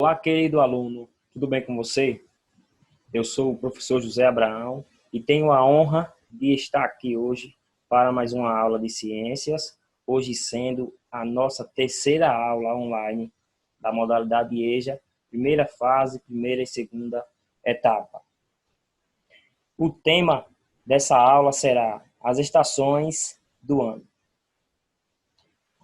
Olá, querido aluno, tudo bem com você? Eu sou o professor José Abraão e tenho a honra de estar aqui hoje para mais uma aula de ciências, hoje sendo a nossa terceira aula online da modalidade EJA, primeira fase, primeira e segunda etapa. O tema dessa aula será as estações do ano.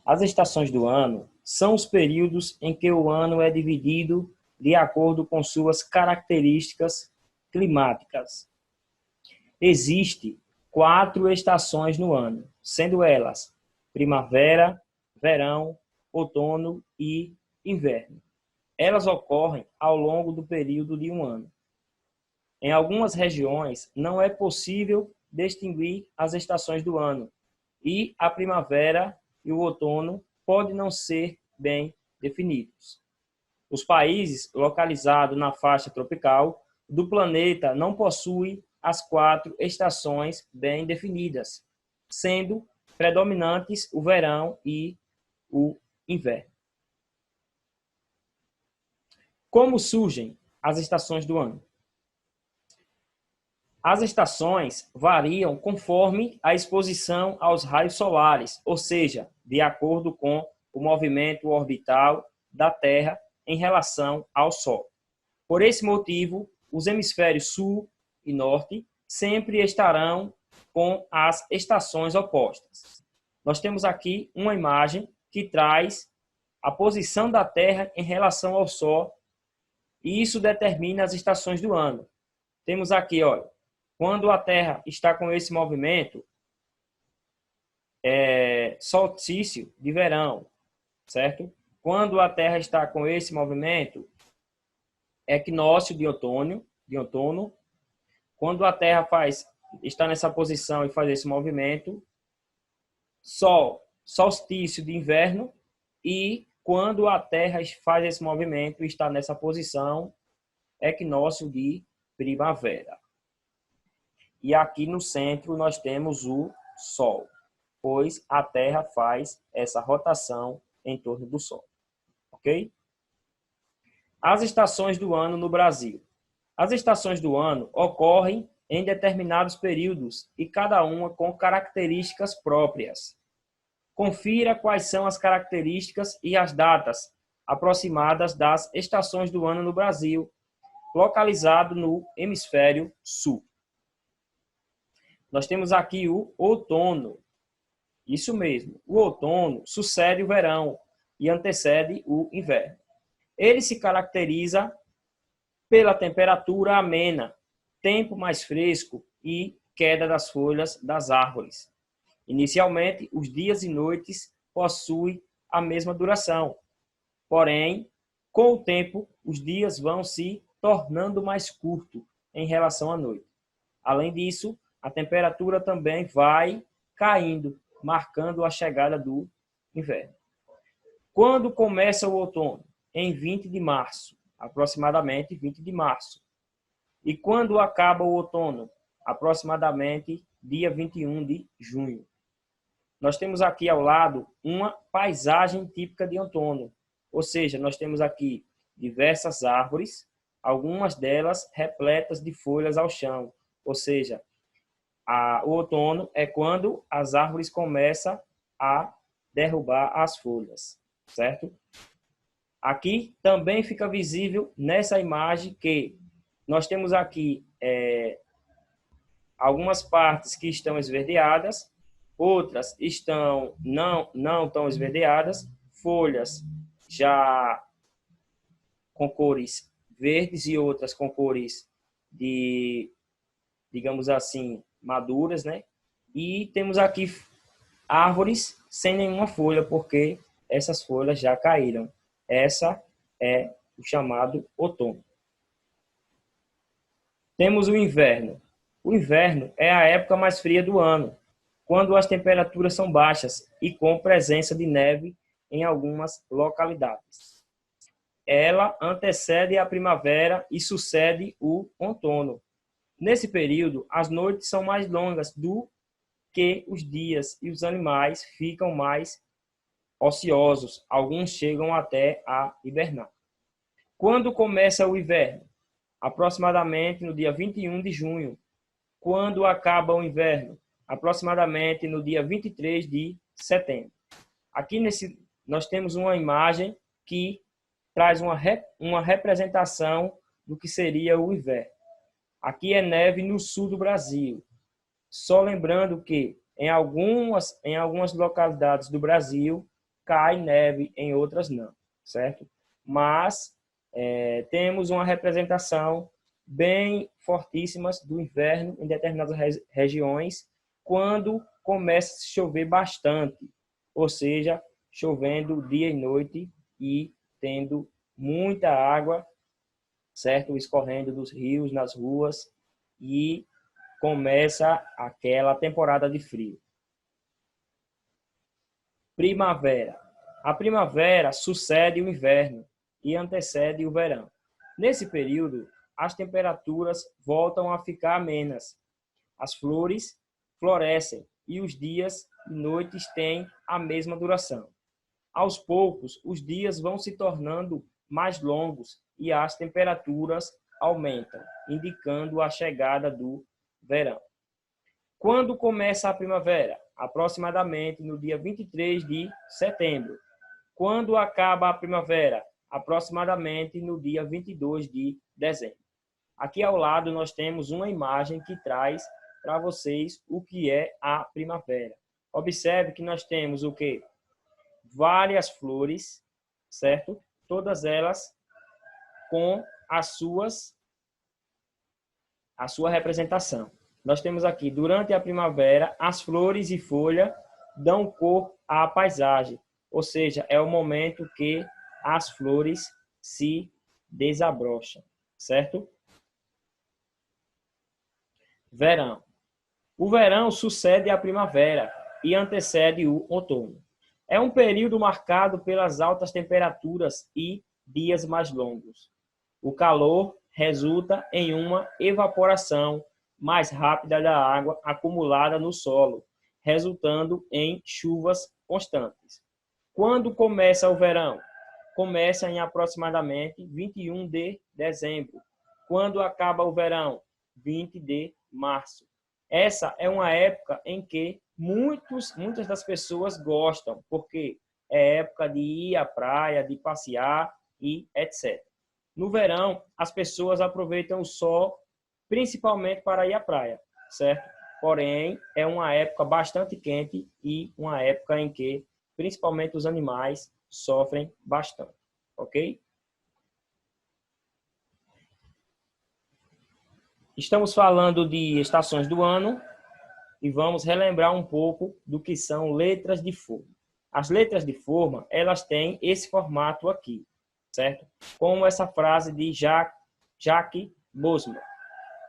As estações do ano são os períodos em que o ano é dividido de acordo com suas características climáticas. Existem 4 estações no ano, sendo elas primavera, verão, outono e inverno. Elas ocorrem ao longo do período de um ano. Em algumas regiões, não é possível distinguir as estações do ano, e a primavera e o outono podem não ser bem definidos. Os países localizados na faixa tropical do planeta não possuem as 4 estações bem definidas, sendo predominantes o verão e o inverno. Como surgem as estações do ano? As estações variam conforme a exposição aos raios solares, ou seja, de acordo com o movimento orbital da Terra em relação ao Sol. Por esse motivo, os hemisférios sul e norte sempre estarão com as estações opostas. Nós temos aqui uma imagem que traz a posição da Terra em relação ao Sol, e isso determina as estações do ano. Temos aqui, olha, quando a Terra está com esse movimento, é solstício de verão, certo? Quando a Terra está com esse movimento, equinócio de outono. Quando a Terra está nessa posição e faz esse movimento, solstício de inverno. E quando a Terra faz esse movimento e está nessa posição, equinócio de primavera. E aqui no centro nós temos o Sol, pois a Terra faz essa rotação em torno do Sol. Ok? As estações do ano no Brasil. As estações do ano ocorrem em determinados períodos e cada uma com características próprias. Confira quais são as características e as datas aproximadas das estações do ano no Brasil, localizado no hemisfério sul. Nós temos aqui o outono. Isso mesmo, o outono sucede o verão e antecede o inverno. Ele se caracteriza pela temperatura amena, tempo mais fresco e queda das folhas das árvores. Inicialmente, os dias e noites possuem a mesma duração. Porém, com o tempo, os dias vão se tornando mais curtos em relação à noite. Além disso, a temperatura também vai caindo, marcando a chegada do inverno. Quando começa o outono? Em 20 de março, aproximadamente 20 de março. E quando acaba o outono? Aproximadamente dia 21 de junho. Nós temos aqui ao lado uma paisagem típica de outono, ou seja, nós temos aqui diversas árvores, algumas delas repletas de folhas ao chão, ou seja, o outono é quando as árvores começam a derrubar as folhas, certo? Aqui também fica visível nessa imagem que nós temos aqui algumas partes que estão esverdeadas, outras não tão esverdeadas, folhas já com cores verdes e outras com cores de, digamos assim, maduras, né? E temos aqui árvores sem nenhuma folha, porque essas folhas já caíram. Essa é o chamado outono. Temos o inverno. O inverno é a época mais fria do ano, quando as temperaturas são baixas e com presença de neve em algumas localidades. Ela antecede a primavera e sucede o outono. Nesse período, as noites são mais longas do que os dias e os animais ficam mais ociosos. Alguns chegam até a hibernar. Quando começa o inverno? Aproximadamente no dia 21 de junho. Quando acaba o inverno? Aproximadamente no dia 23 de setembro. Aqui nós temos uma imagem que traz uma representação do que seria o inverno. Aqui é neve no sul do Brasil. Só lembrando que em algumas localidades do Brasil cai neve, em outras não, certo? Mas temos uma representação bem fortíssima do inverno em determinadas regiões, quando começa a chover bastante, ou seja, chovendo dia e noite e tendo muita água, certo? Escorrendo dos rios nas ruas, e começa aquela temporada de frio. Primavera. A primavera sucede o inverno e antecede o verão. Nesse período, as temperaturas voltam a ficar amenas. As flores florescem e os dias e noites têm a mesma duração. Aos poucos, os dias vão se tornando mais longos e as temperaturas aumentam, indicando a chegada do verão. Quando começa a primavera? Aproximadamente no dia 23 de setembro. Quando acaba a primavera? Aproximadamente no dia 22 de dezembro. Aqui ao lado nós temos uma imagem que traz para vocês o que é a primavera. Observe que nós temos o quê? Várias flores, certo? Todas elas com a sua representação. Nós temos aqui, durante a primavera, as flores e folhas dão cor à paisagem, ou seja, é o momento que as flores se desabrocham, certo? Verão. O verão sucede à primavera e antecede o outono. É um período marcado pelas altas temperaturas e dias mais longos. O calor resulta em uma evaporação mais rápida da água acumulada no solo, resultando em chuvas constantes. Quando começa o verão? Começa em aproximadamente 21 de dezembro. Quando acaba o verão? 20 de março. Essa é uma época em que muitas das pessoas gostam, porque é época de ir à praia, de passear e etc. No verão, as pessoas aproveitam o sol principalmente para ir à praia, certo? Porém, é uma época bastante quente e uma época em que, principalmente, os animais sofrem bastante, ok? Estamos falando de estações do ano e vamos relembrar um pouco do que são letras de forma. As letras de forma, elas têm esse formato aqui, certo? Como essa frase de Jacques Bosman.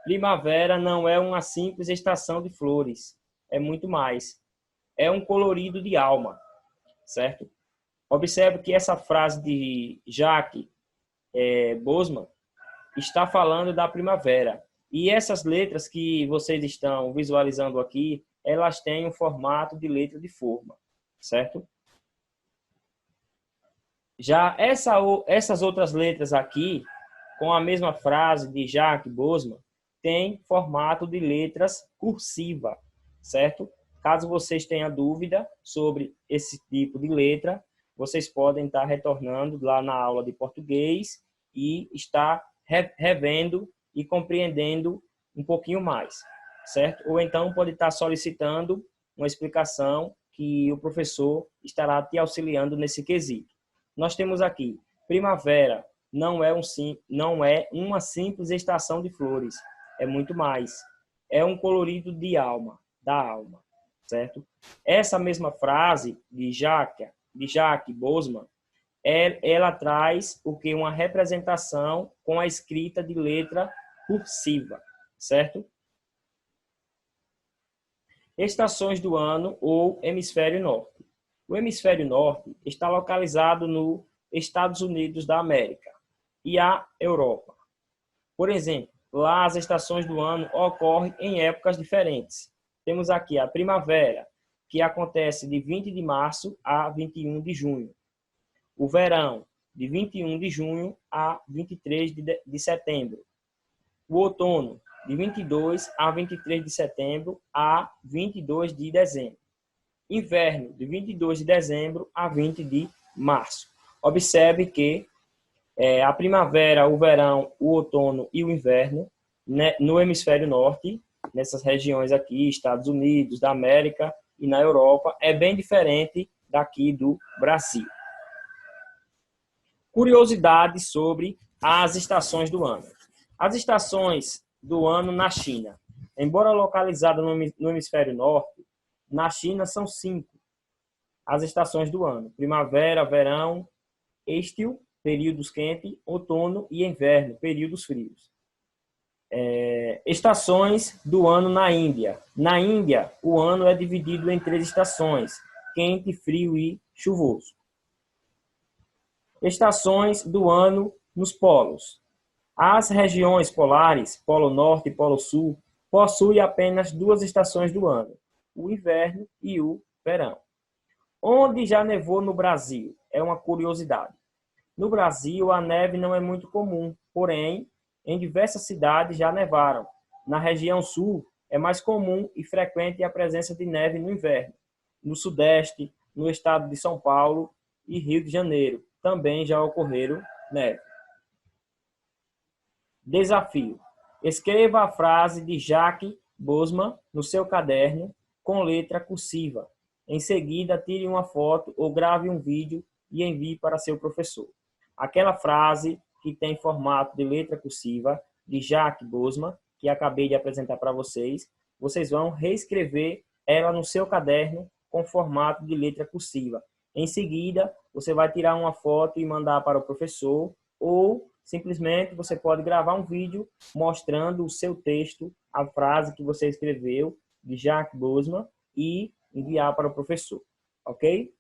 Primavera não é uma simples estação de flores, é muito mais. É um colorido de alma, certo? Observe que essa frase de Jacques Bosman está falando da primavera. E essas letras que vocês estão visualizando aqui, elas têm um formato de letra de forma, certo? Já essas outras letras aqui, com a mesma frase de Jacques Bosman, tem formato de letras cursiva, certo? Caso vocês tenham dúvida sobre esse tipo de letra, vocês podem estar retornando lá na aula de português e estar revendo e compreendendo um pouquinho mais, certo? Ou então pode estar solicitando uma explicação que o professor estará te auxiliando nesse quesito. Nós temos aqui, primavera não é uma simples estação de flores, é muito mais. É um colorido de alma, da alma, certo? Essa mesma frase de Jacques Bosman, ela traz o que? Uma representação com a escrita de letra cursiva, certo? Estações do ano ou hemisfério norte. O hemisfério norte está localizado nos Estados Unidos da América e a Europa. Por exemplo, lá as estações do ano ocorrem em épocas diferentes. Temos aqui a primavera, que acontece de 20 de março a 21 de junho. O verão, de 21 de junho a 23 de setembro. O outono, de 22 a 23 de setembro a 22 de dezembro. Inverno, de 22 de dezembro a 20 de março. Observe que a primavera, o verão, o outono e o inverno, né, no hemisfério norte, nessas regiões aqui, Estados Unidos, da América e na Europa, é bem diferente daqui do Brasil. Curiosidades sobre as estações do ano. As estações do ano na China. Embora localizada no hemisfério norte, na China são 5 as estações do ano. Primavera, verão, estio, períodos quentes, outono e inverno, períodos frios. Estações do ano na Índia. Na Índia, o ano é dividido em 3 estações, quente, frio e chuvoso. Estações do ano nos polos. As regiões polares, Polo Norte e Polo Sul, possuem apenas 2 estações do ano, o inverno e o verão. Onde já nevou no Brasil? É uma curiosidade. No Brasil, a neve não é muito comum, porém, em diversas cidades já nevaram. Na região sul, é mais comum e frequente a presença de neve no inverno. No Sudeste, no estado de São Paulo e Rio de Janeiro, também já ocorreram neve. Desafio. Escreva a frase de Jacques Bosman no seu caderno com letra cursiva. Em seguida, tire uma foto ou grave um vídeo e envie para seu professor. Aquela frase que tem formato de letra cursiva de Jacques Bosman, que acabei de apresentar para vocês, vocês vão reescrever ela no seu caderno com formato de letra cursiva. Em seguida, você vai tirar uma foto e mandar para o professor, ou simplesmente você pode gravar um vídeo mostrando o seu texto, a frase que você escreveu de Jacques Bosman e enviar para o professor, ok?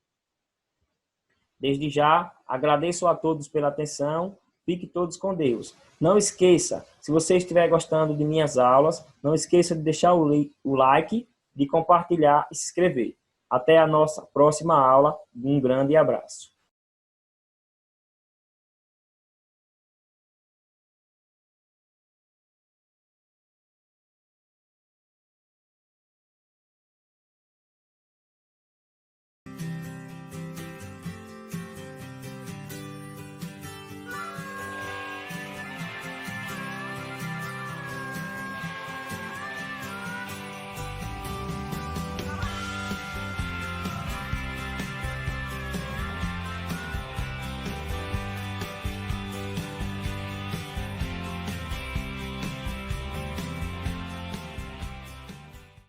Desde já, agradeço a todos pela atenção. Fique todos com Deus. Não esqueça, se você estiver gostando de minhas aulas, não esqueça de deixar o like, de compartilhar e se inscrever. Até a nossa próxima aula. Um grande abraço.